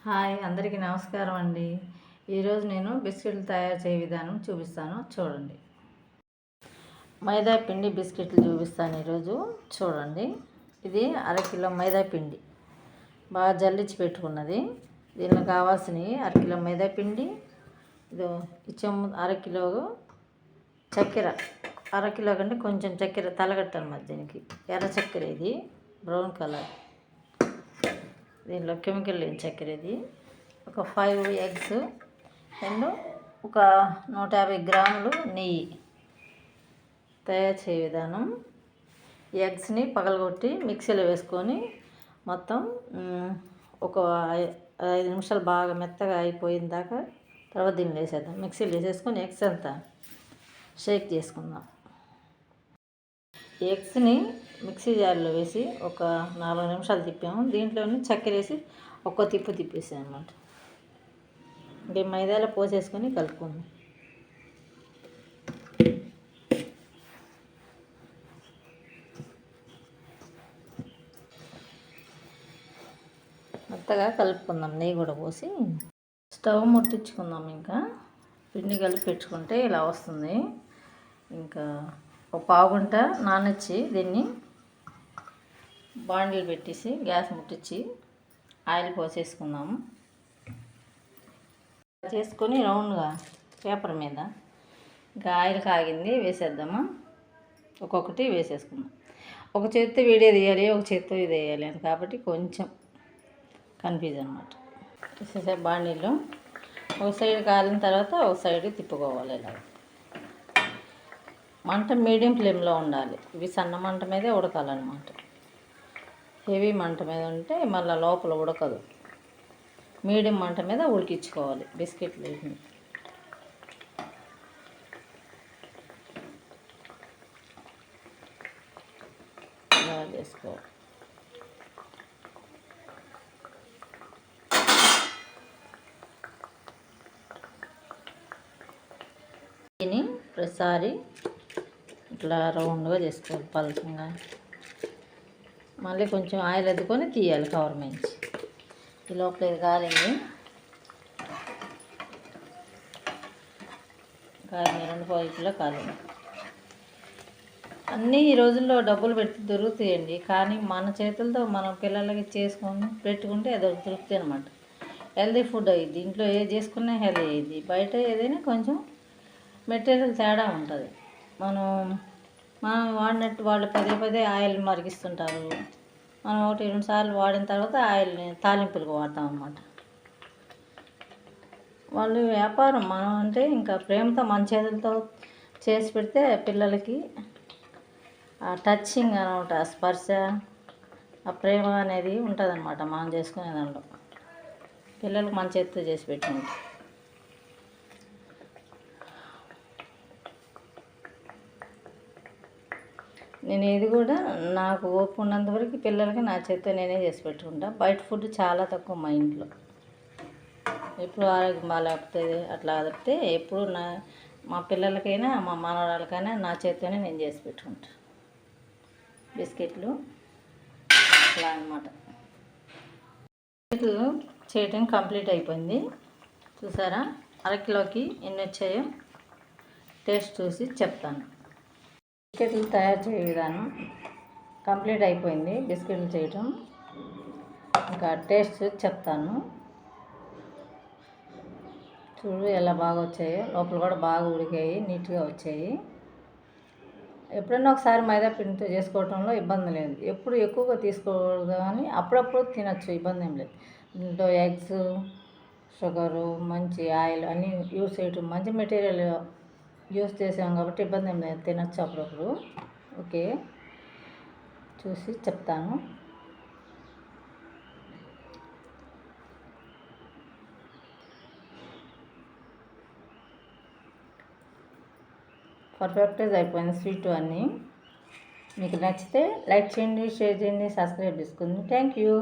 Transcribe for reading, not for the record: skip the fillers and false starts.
Hi, అందరికీ నమస్కారం అండి. ఈరోజు నేను బిస్కెట్లు తయారు చేయ విధానం చూపిస్తాను, చూడండి. మైదా పిండి బిస్కెట్లు చూపిస్తాను ఈరోజు, చూడండి. ఇది అరకిలో మైదా పిండి బాగా జల్లించి పెట్టుకున్నది. దీనికి కావాల్సినవి అరకిలో మైదా పిండి, ఇదో అరకిలో చక్కెర, అరకిలో కంటే కొంచెం చక్కెర తలగట్టాలి మధ్యానికి, ఎర్ర చక్కెర, ఇది బ్రౌన్ కలర్, దీనిలో కెమికల్ లేని చక్కెర, ఇది ఒక 5 ఎగ్స్ అండ్ ఒక 150 గ్రాములు నెయ్యి. తయారు చేయ విధానం: ఎగ్స్ని పగలగొట్టి మిక్సీలో వేసుకొని మొత్తం ఒక 5 నిమిషాలు బాగా మెత్తగా అయిపోయిన దాకా తర్వాత దీన్ని వేసేద్దాం. మిక్సీలో వేసేసుకొని ఎగ్స్ అంతా షేక్ చేసుకుందాం. ఎగ్స్ని మిక్సీ జార్లో వేసి ఒక 4 నిమిషాలు తిప్పాము. దీంట్లోనే చక్కెర వేసి ఒక్క తిప్పు తిప్పేసాను అనమాట. ఇంకే మైదాలో పోసేసుకొని కలుపుకుందాం. మెత్తగా కలుపుకుందాం. నెయ్యి కూడా పోసి స్టవ్ ముట్టించుకుందాం. ఇంకా పిండి కలిపి పెట్టుకుంటే ఇలా వస్తుంది. ఇంకా ఒక పావుగంట నానొచ్చి దీన్ని బాండీలు పెట్టేసి గ్యాస్ ముట్టించి ఆయిల్ పోసేసుకుందాము. చేసుకొని రౌండ్గా పేపర్ మీద ఇంకా ఆయిల్ కాగింది, వేసేద్దామా. ఒక్కొక్కటి వేసేసుకుందాం. ఒక చేత్తో వీడియో తీయాలి, ఒక చేత్తో ఇది వేయాలి అని, కాబట్టి కొంచెం కన్ఫ్యూజ్ అనమాట. వేసేసే బాండీలో ఒక సైడ్ కాలిన తర్వాత ఒక సైడ్ తిప్పుకోవాలి. ఇలా మంట మీడియం ఫ్లేమ్లో ఉండాలి. ఇవి సన్న మంట మీదే ఉడకాలన్నమాట. హెవీ మంట మీద ఉంటే మళ్ళీ లోపల ఉడకదు. మీడియం మంట మీద ఉడికించుకోవాలి బిస్కెట్లు. ఇలా చేసుకోవాలి. దీన్ని ప్రతిసారి ఇట్లా రౌండ్గా చేసుకోవాలి, పలచంగా. మళ్ళీ కొంచెం ఆయిల్ అద్దుకొని తీయాలి కవర్ మించి. ఈ లోపల ఇది కాలింది, 2 వైపులా కాలింది. అన్నీ ఈ రోజుల్లో డబ్బులు పెట్టి దొరుకుతాయండి, కానీ మన చేతులతో మనం పిల్లలకి చేసుకొని పెట్టుకుంటే అదొక తృప్తి అనమాట. హెల్దీ ఫుడ్ అయ్యిద్ది. ఇంట్లో ఏది చేసుకున్నా హెల్దీ అయ్యిద్ది. బయట ఏదైనా కొంచెం మెటీరియల్ తేడా ఉంటుంది. మనం వాడినట్టు వాళ్ళు పదే ఆయిల్ మరిగిస్తుంటారు. మనం 1-2 సార్లు వాడిన తర్వాత ఆయిల్ని తాలింపులకు వాడతాం అన్నమాట. వాళ్ళు వ్యాపారం, మనం అంటే ఇంకా ప్రేమతో మన చేతులతో చేసి పెడితే పిల్లలకి ఆ టచింగ్ అనమాట, ఆ స్పర్శ, ఆ ప్రేమ అనేది ఉంటుంది అన్నమాట. మనం చేసుకునే దాంట్లో పిల్లలకు మన చేతితో చేసి పెట్టినట్టు. నేను ఇది కూడా నాకు ఓపిక ఉన్నంతవరకు పిల్లలకి నా చేతితో నేనే చేసి పెట్టుకుంటా. బయట ఫుడ్ చాలా తక్కువ మా ఇంట్లో. ఎప్పుడు ఆరోగ్యం బాగాలేకపోతే అట్లా తప్పితే ఎప్పుడు మా పిల్లలకైనా మా మనవరాలకైనా నా చేతితోనే నేను చేసి పెట్టుకుంటా బిస్కెట్లు. అట్లా అనమాట. బిస్కెట్లు చేయటం కంప్లీట్ అయిపోయింది. చూసారా, అరకిలోకి ఎన్ని వచ్చాయో టేస్ట్ చూసి చెప్తాను. బిస్కెట్లు తయారు చేయ విధానం కంప్లీట్ అయిపోయింది. బిస్కెట్లు చేయటం ఇంకా టేస్ట్ చెప్తాను. చూడు ఎలా బాగా వచ్చాయో, లోపల కూడా బాగా ఉడికాయి, నీట్గా వచ్చాయి. ఎప్పుడన్నా ఒకసారి మైదా పిండితో చేసుకోవటంలో ఇబ్బంది లేదు. ఎప్పుడు ఎక్కువగా తీసుకోకూడదు, కానీ అప్పుడప్పుడు తినచ్చు, ఇబ్బంది ఏం లేదు. దీంట్లో ఎగ్స్, షుగరు, మంచి ఆయిల్ అన్నీ యూస్ చేయటం, మంచి మెటీరియల్ యూస్ చేసాం కాబట్టి ఇబ్బంది ఏం లేదు, తినచ్చు అప్పుడప్పుడు. ఓకే, చూసి చెప్తాను. పర్ఫెక్ట్గా అయిపోయింది స్వీట్ అన్నీ. మీకు నచ్చితే లైక్ చేయండి, షేర్ చేయండి, సబ్స్క్రైబ్ చేసుకోండి. Thank you.